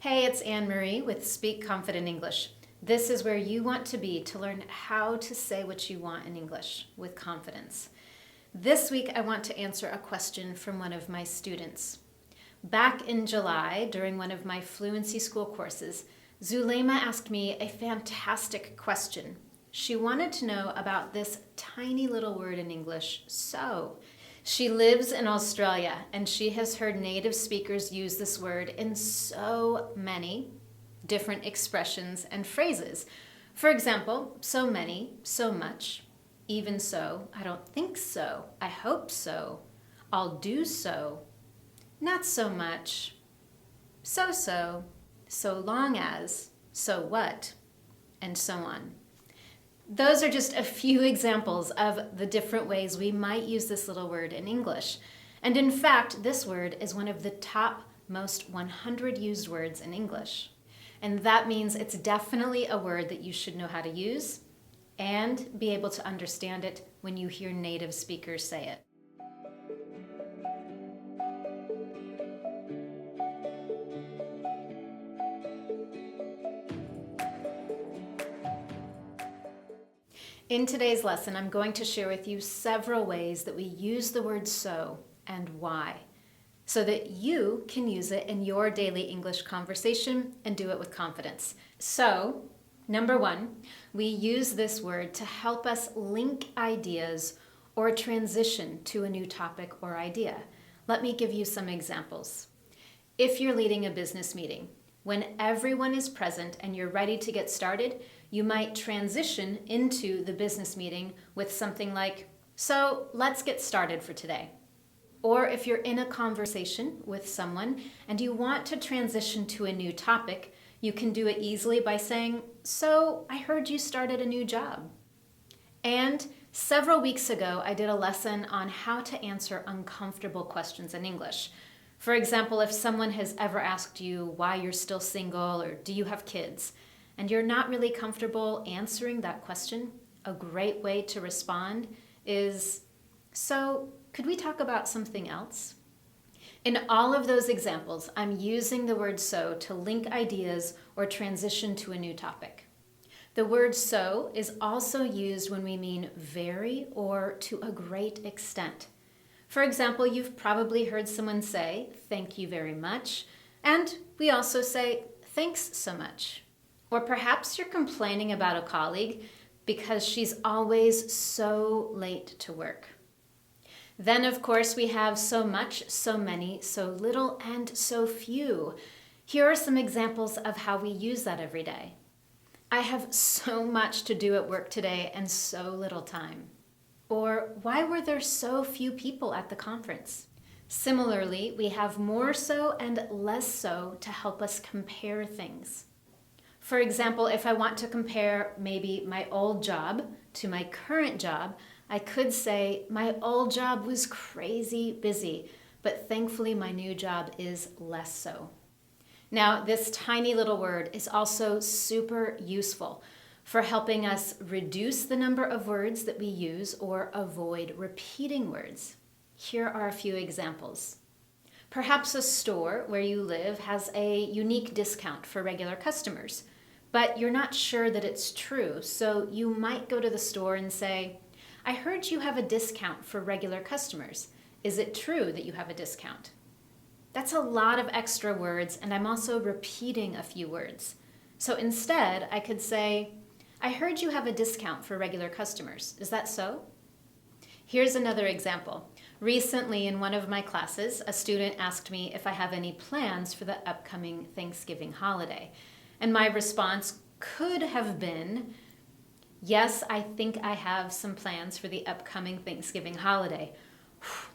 Hey, it's Anne-Marie with Speak Confident English. This is where you want to be to learn how to say what you want in English with confidence. This week, I want to answer a question from one of my students. Back in July, during one of my Fluency School courses, Zuleima asked me a fantastic question. She wanted to know about this tiny little word in English, so. She lives in Australia, and she has heard native speakers use this word in so many different expressions and phrases. For example, so many, so much, even so, I don't think so, I hope so, I'll do so, not so much, so, so long as, so what, and so on. Those are just a few examples of the different ways we might use this little word in English. And in fact, this word is one of the top most 100 used words in English. And that means it's definitely a word that you should know how to use and be able to understand it when you hear native speakers say it. In today's lesson, I'm going to share with you several ways that we use the word so and why, so that you can use it in your daily English conversation and do it with confidence. So, number one, we use this word to help us link ideas or transition to a new topic or idea. Let me give you some examples. If you're leading a business meeting, when everyone is present and you're ready to get started, you might transition into the business meeting with something like, so let's get started for today. Or if you're in a conversation with someone and you want to transition to a new topic, you can do it easily by saying, so I heard you started a new job. And several weeks ago, I did a lesson on how to answer uncomfortable questions in English. For example, if someone has ever asked you why you're still single or do you have kids, and you're not really comfortable answering that question, a great way to respond is, so could we talk about something else? In all of those examples, I'm using the word so to link ideas or transition to a new topic. The word so is also used when we mean very or to a great extent. For example, you've probably heard someone say, thank you very much, and we also say, thanks so much. Or perhaps you're complaining about a colleague because she's always so late to work. Then, of course, we have so much, so many, so little, and so few. Here are some examples of how we use that every day. I have so much to do at work today and so little time. Or, why were there so few people at the conference? Similarly, we have more so and less so to help us compare things. For example, if I want to compare maybe my old job to my current job, I could say my old job was crazy busy, but thankfully my new job is less so. Now, this tiny little word is also super useful for helping us reduce the number of words that we use or avoid repeating words. Here are a few examples. Perhaps a store where you live has a unique discount for regular customers, but you're not sure that it's true, so you might go to the store and say, I heard you have a discount for regular customers. Is it true that you have a discount? That's a lot of extra words, and I'm also repeating a few words. So instead, I could say, I heard you have a discount for regular customers. Is that so? Here's another example. Recently in one of my classes, a student asked me if I have any plans for the upcoming Thanksgiving holiday. And my response could have been, yes, I think I have some plans for the upcoming Thanksgiving holiday.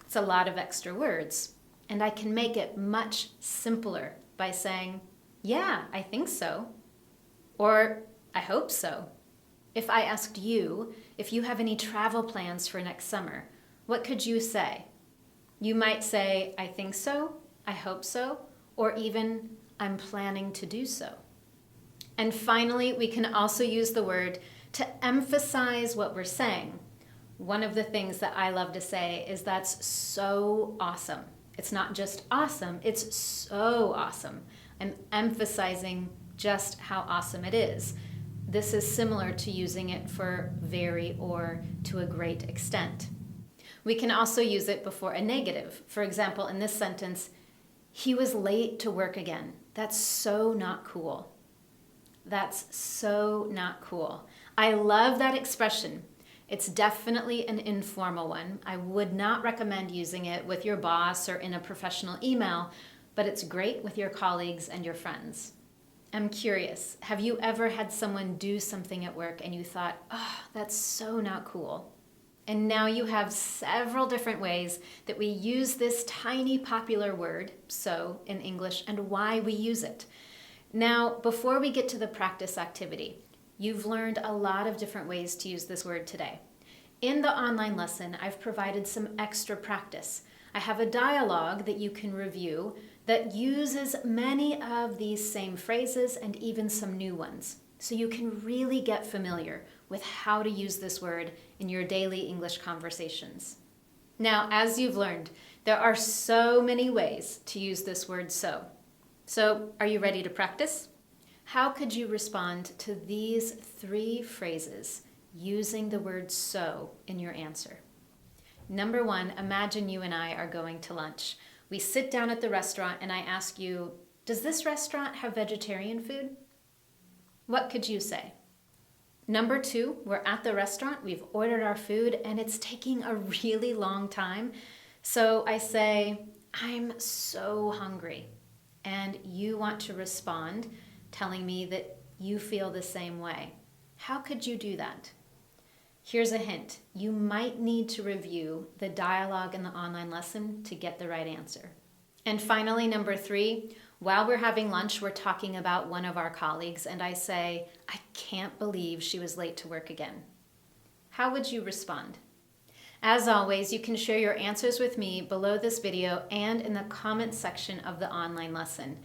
It's a lot of extra words. And I can make it much simpler by saying, yeah, I think so. Or, I hope so. If I asked you if you have any travel plans for next summer, what could you say? You might say, I think so, I hope so, or even, I'm planning to do so. And finally, we can also use the word to emphasize what we're saying. One of the things that I love to say is that's so awesome. It's not just awesome, it's so awesome. I'm emphasizing just how awesome it is. This is similar to using it for very or to a great extent. We can also use it before a negative. For example, in this sentence, he was late to work again. That's so not cool. That's so not cool. I love that expression. It's definitely an informal one. I would not recommend using it with your boss or in a professional email, but it's great with your colleagues and your friends. I'm curious, have you ever had someone do something at work and you thought, oh, that's so not cool? And now you have several different ways that we use this tiny popular word, so, in English, and why we use it. Now, before we get to the practice activity, you've learned a lot of different ways to use this word today. In the online lesson, I've provided some extra practice. I have a dialogue that you can review that uses many of these same phrases and even some new ones. So you can really get familiar with how to use this word in your daily English conversations. Now, as you've learned, there are so many ways to use this word so. So, are you ready to practice? How could you respond to these 3 phrases using the word so in your answer? Number 1, imagine you and I are going to lunch. We sit down at the restaurant and I ask you, does this restaurant have vegetarian food? What could you say? Number 2, we're at the restaurant, we've ordered our food, and it's taking a really long time. So I say, I'm so hungry. And you want to respond, telling me that you feel the same way. How could you do that? Here's a hint. You might need to review the dialogue in the online lesson to get the right answer. And finally, number 3, while we're having lunch, we're talking about one of our colleagues, and I say, I can't believe she was late to work again. How would you respond? As always, you can share your answers with me below this video and in the comments section of the online lesson.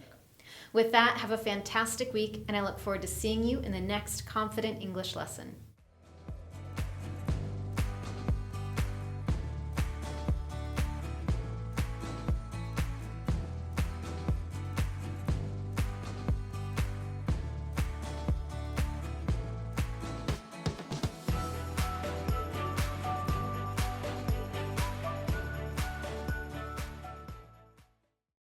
With that, have a fantastic week, and I look forward to seeing you in the next Confident English lesson.